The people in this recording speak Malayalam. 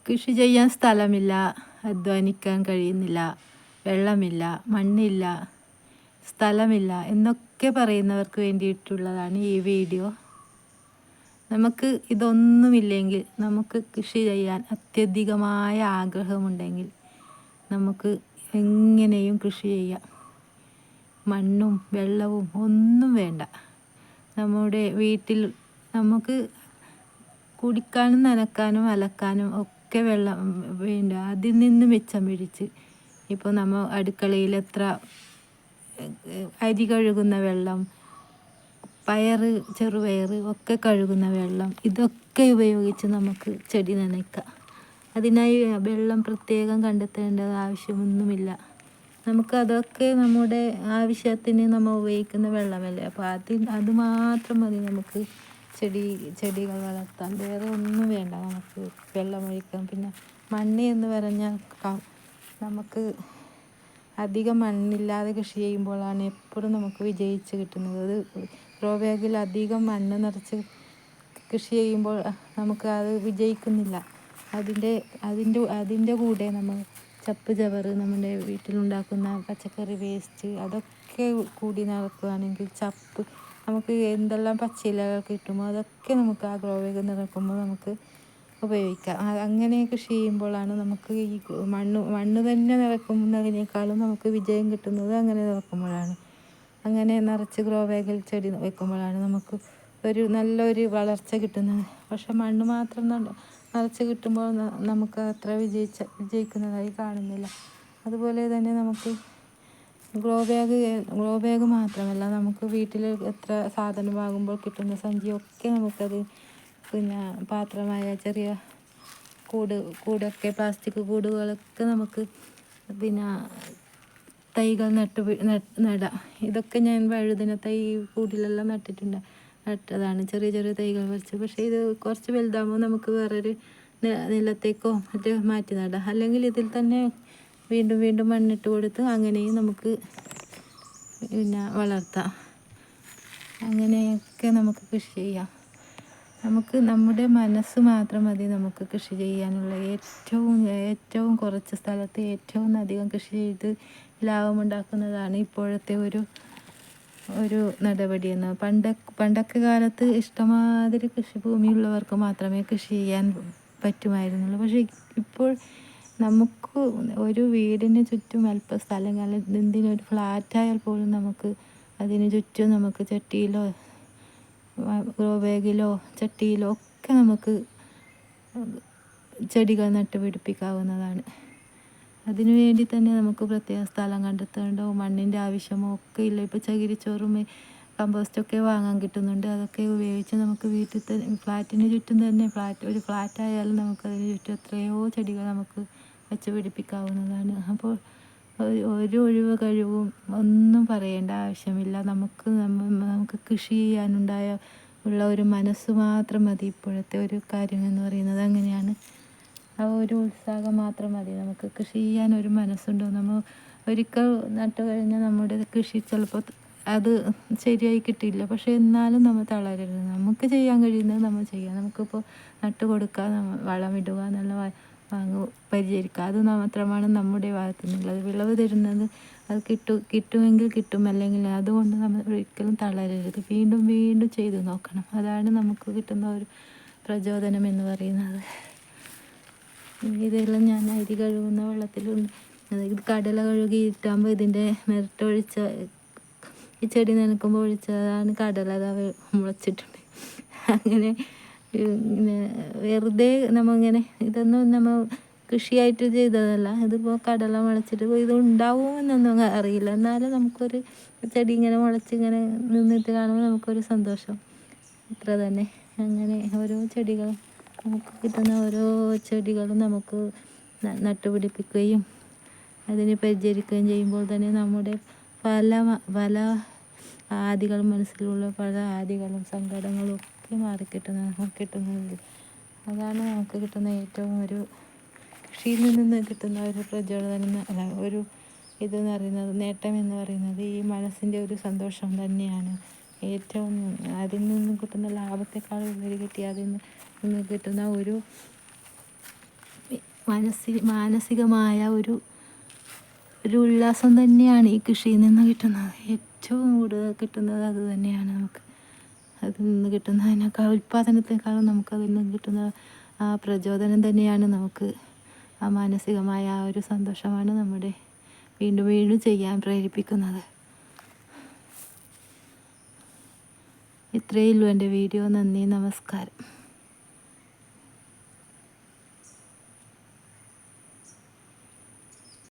കൃഷി ചെയ്യാൻ സ്ഥലമില്ല, അധ്വാനിക്കാൻ കഴിയുന്നില്ല, വെള്ളമില്ല, മണ്ണില്ല, സ്ഥലമില്ല എന്നൊക്കെ പറയുന്നവർക്ക് വേണ്ടിയിട്ടുള്ളതാണ് ഈ വീഡിയോ. നമുക്ക് ഇതൊന്നുമില്ലെങ്കിൽ, നമുക്ക് കൃഷി ചെയ്യാൻ അത്യധികമായ ആഗ്രഹമുണ്ടെങ്കിൽ നമുക്ക് എങ്ങനെയും കൃഷി ചെയ്യാം. മണ്ണും വെള്ളവും ഒന്നും വേണ്ട. നമ്മുടെ വീട്ടിൽ നമുക്ക് കുടിക്കാനും നനക്കാനും അലക്കാനും ഒക്കെ വെള്ളം വേണ്ട. അതിൽ നിന്ന് മിച്ചം പിടിച്ച് ഇപ്പോൾ നമ്മൾ അടുക്കളയിൽ എത്ര അരി കഴുകുന്ന വെള്ളം, ചെറുപയർ ഒക്കെ കഴുകുന്ന വെള്ളം, ഇതൊക്കെ ഉപയോഗിച്ച് നമുക്ക് ചെടി നനയ്ക്കാം. അതിനായി വെള്ളം പ്രത്യേകം കണ്ടെത്തേണ്ട ആവശ്യമൊന്നുമില്ല. നമുക്കതൊക്കെ നമ്മുടെ ആവശ്യത്തിന് നമ്മൾ ഉപയോഗിക്കുന്ന വെള്ളമല്ലേ. അപ്പോൾ അത് മാത്രം മതി നമുക്ക് ചെടികൾ വളർത്താൻ. വേറെ ഒന്നും വേണ്ട. നമുക്ക് വെള്ളമൊഴിക്കാം. പിന്നെ മണ്ണ് എന്ന് പറഞ്ഞാൽ നമുക്ക് അധികം മണ്ണില്ലാതെ കൃഷി ചെയ്യുമ്പോഴാണ് എപ്പോഴും നമുക്ക് വിജയിച്ച് കിട്ടുന്നത്. അത് ഗ്രോ ബാഗിൽ അധികം മണ്ണ് നിറച്ച് കൃഷി ചെയ്യുമ്പോൾ നമുക്ക് അത് വിജയിക്കുന്നില്ല. അതിൻ്റെ കൂടെ നമ്മൾ ചവറ്, നമ്മുടെ വീട്ടിലുണ്ടാക്കുന്ന പച്ചക്കറി വേസ്റ്റ്, അതൊക്കെ കൂടി നിറക്കുകയാണെങ്കിൽ നമുക്ക് എന്തെല്ലാം പച്ചിലകൾ കിട്ടുമോ അതൊക്കെ നമുക്ക് ആ ഗ്രോ ബാഗ് നിറക്കുമ്പോൾ നമുക്ക് ഉപയോഗിക്കാം. അങ്ങനെ കൃഷി ചെയ്യുമ്പോഴാണ് നമുക്ക് ഈ മണ്ണ് തന്നെ നിറക്കുന്നതിനേക്കാളും നമുക്ക് വിജയം കിട്ടുന്നത് അങ്ങനെ നിറക്കുമ്പോഴാണ്. അങ്ങനെ നിറച്ച് ഗ്രോ ബാഗിൽ ചെടി വെക്കുമ്പോഴാണ് നമുക്ക് നല്ലൊരു വളർച്ച കിട്ടുന്നത്. പക്ഷെ മണ്ണ് മാത്രം നിറച്ച് കിട്ടുമ്പോൾ നമുക്ക് അത്ര വിജയിക്കുന്നതായി കാണുന്നില്ല. അതുപോലെ തന്നെ നമുക്ക് ഗ്രോ ബാഗ് മാത്രമല്ല, നമുക്ക് വീട്ടിൽ എത്ര സാധനം വാങ്ങുമ്പോൾ കിട്ടുന്ന സഞ്ചിയൊക്കെ നമുക്കത് പിന്നെ പാത്രമായ ചെറിയ കൂടൊക്കെ പ്ലാസ്റ്റിക് കൂടുകളൊക്കെ നമുക്ക് പിന്നെ തൈകൾ നടാം. ഇതൊക്കെ ഞാൻ വഴുതന തൈ കൂടിലെല്ലാം നട്ടതാണ്, ചെറിയ ചെറിയ തൈകൾ വരച്ച്. പക്ഷേ ഇത് കുറച്ച് വലുതാകുമ്പോൾ നമുക്ക് വേറൊരു നിലത്തേക്കോ മറ്റോ മാറ്റി നടാം. അല്ലെങ്കിൽ ഇതിൽ തന്നെ വീണ്ടും വീണ്ടും മണ്ണിട്ട് കൊടുത്ത് അങ്ങനെയും നമുക്ക് പിന്നെ വളർത്താം. അങ്ങനെയൊക്കെ നമുക്ക് കൃഷി ചെയ്യാം. നമുക്ക് നമ്മുടെ മനസ്സ് മാത്രം മതി നമുക്ക് കൃഷി ചെയ്യാനുള്ള. ഏറ്റവും കുറച്ച് സ്ഥലത്ത് ഏറ്റവും അധികം കൃഷി ചെയ്ത് ലാഭമുണ്ടാക്കുന്നതാണ് ഇപ്പോഴത്തെ ഒരു നടപടിയെന്ന്. പണ്ടൊക്കെ കാലത്ത് ഇഷ്ടമാതിരി കൃഷിഭൂമിയുള്ളവർക്ക് മാത്രമേ കൃഷി ചെയ്യാൻ പറ്റുമായിരുന്നുള്ളൂ. പക്ഷേ ഇപ്പോൾ നമുക്ക് ഒരു വീടിന് ചുറ്റും അല്പ സ്ഥലങ്ങൾ, എന്തിനൊരു ഫ്ലാറ്റായാൽ പോലും നമുക്ക് അതിന് ചുറ്റും നമുക്ക് ചട്ടിയിലോ ഗ്രോ ബാഗിലോ ചട്ടിയിലോ ഒക്കെ നമുക്ക് ചെടികൾ നട്ടുപിടിപ്പിക്കാവുന്നതാണ്. അതിനു വേണ്ടി തന്നെ നമുക്ക് പ്രത്യേക സ്ഥലം കണ്ടെത്തേണ്ടോ മണ്ണിൻ്റെ ആവശ്യമോ ഒക്കെ ഇല്ല. ഇപ്പോൾ ചകിരിച്ചോറും കമ്പോസ്റ്റൊക്കെ വാങ്ങാൻ കിട്ടുന്നുണ്ട്. അതൊക്കെ ഉപയോഗിച്ച് നമുക്ക് വീട്ടിൽ തന്നെ, ഫ്ലാറ്റിന് ചുറ്റും തന്നെ, ഒരു ഫ്ലാറ്റായാലും നമുക്കതിന് ചുറ്റും എത്രയോ ചെടികൾ നമുക്ക് വെച്ച് പിടിപ്പിക്കാവുന്നതാണ്. അപ്പോൾ ഒരു ഒഴിവ് കഴിവും ഒന്നും പറയേണ്ട ആവശ്യമില്ല. നമുക്ക് കൃഷി ചെയ്യാനുള്ള ഒരു മനസ്സ് മാത്രം മതി. ഇപ്പോഴത്തെ ഒരു കാര്യം എന്ന് പറയുന്നത് അങ്ങനെയാണ്. ആ ഒരു ഉത്സാഹം മാത്രം മതി. നമുക്ക് കൃഷി ചെയ്യാൻ ഒരു മനസ്സുണ്ടോ, നമ്മൾ ഒരിക്കൽ നട്ടു കഴിഞ്ഞാൽ നമ്മുടെ കൃഷി ചിലപ്പോൾ അത് ശരിയായി കിട്ടില്ല. പക്ഷേ എന്നാലും നമ്മൾ തളരരുത്. നമുക്ക് ചെയ്യാൻ കഴിയുന്നത് നമ്മൾ ചെയ്യുക. നമുക്കിപ്പോൾ നട്ടു കൊടുക്കുക, വളമിടുക, നല്ല പരിചരിക്കുക, അത് മാത്രമാണ് നമ്മുടെ ഭാഗത്തു നിന്നുള്ളത്. വിളവ് തരുന്നത് അത് കിട്ടുമെങ്കിൽ കിട്ടും, അല്ലെങ്കിൽ അതുകൊണ്ട് നമ്മൾ ഒരിക്കലും തളരരുത്. വീണ്ടും വീണ്ടും ചെയ്തു നോക്കണം. അതാണ് നമുക്ക് കിട്ടുന്ന ഒരു പ്രചോദനം എന്ന് പറയുന്നത്. ഇതെല്ലാം ഞാൻ അരി കഴുകുന്ന വെള്ളത്തിലുണ്ട്. ഇത് കടല കഴുകിയിട്ടാകുമ്പോൾ ഇതിൻ്റെ മിരട്ടൊഴിച്ച ഈ ചെടി നനയ്ക്കുമ്പോൾ ഒഴിച്ചതാണ് കടല. അത് മുളച്ചിട്ടുണ്ട്. അങ്ങനെ വെറുതെ നമ്മളിങ്ങനെ ഇതൊന്നും നമ്മൾ കൃഷിയായിട്ട് ചെയ്തതല്ല. ഇതിപ്പോൾ കടല മുളച്ചിട്ട് ഇത് ഉണ്ടാവുമെന്നൊന്നും അറിയില്ല. എന്നാലും നമുക്കൊരു ചെടി ഇങ്ങനെ മുളച്ചിങ്ങനെ നിന്നിട്ട് കാണുമ്പോൾ നമുക്കൊരു സന്തോഷം, ഇത്ര തന്നെ. അങ്ങനെ ഓരോ ചെടികളും നമുക്ക് കിട്ടുന്ന ഓരോ ചെടികളും നമുക്ക് നട്ടുപിടിപ്പിക്കുകയും അതിനെ പരിചരിക്കുകയും ചെയ്യുമ്പോൾ തന്നെ നമ്മുടെ പല ആദികളും, മനസ്സിലുള്ള പല ആദികളും സങ്കടങ്ങളും ഒക്കെ കിട്ടുന്നുണ്ട്. അതാണ് നമുക്ക് കിട്ടുന്ന ഏറ്റവും ഒരു കൃഷിയിൽ നിന്ന് കിട്ടുന്ന ഒരു പ്രചോദനം, ഒരു ഇതെന്ന് പറയുന്നത്, നേട്ടം എന്ന് പറയുന്നത് ഈ മനസ്സിൻ്റെ ഒരു സന്തോഷം തന്നെയാണ്. ഏറ്റവും അതിൽ നിന്നും കിട്ടുന്ന ലാഭത്തെക്കാൾ ഉപരി അതിൽ നിന്ന് കിട്ടുന്ന മാനസികമായ ഒരു ഉല്ലാസം തന്നെയാണ് ഈ കൃഷിയിൽ നിന്ന് കിട്ടുന്നത്. ഏറ്റവും കൂടുതൽ കിട്ടുന്നത് അത് തന്നെയാണ്. നമുക്ക് അതിൽ നിന്ന് കിട്ടുന്നതിനേക്കാൾ ഉൽപ്പാദനത്തെക്കാളും നമുക്കതിൽ നിന്ന് കിട്ടുന്ന ആ പ്രചോദനം തന്നെയാണ് നമുക്ക് ആ മാനസികമായ ആ ഒരു സന്തോഷമാണ് നമ്മുടെ വീണ്ടും വീണ്ടും ചെയ്യാൻ പ്രേരിപ്പിക്കുന്നത്. ഇത്രയേ ഉള്ളൂ എൻ്റെ വീഡിയോ. നന്ദി, നമസ്കാരം.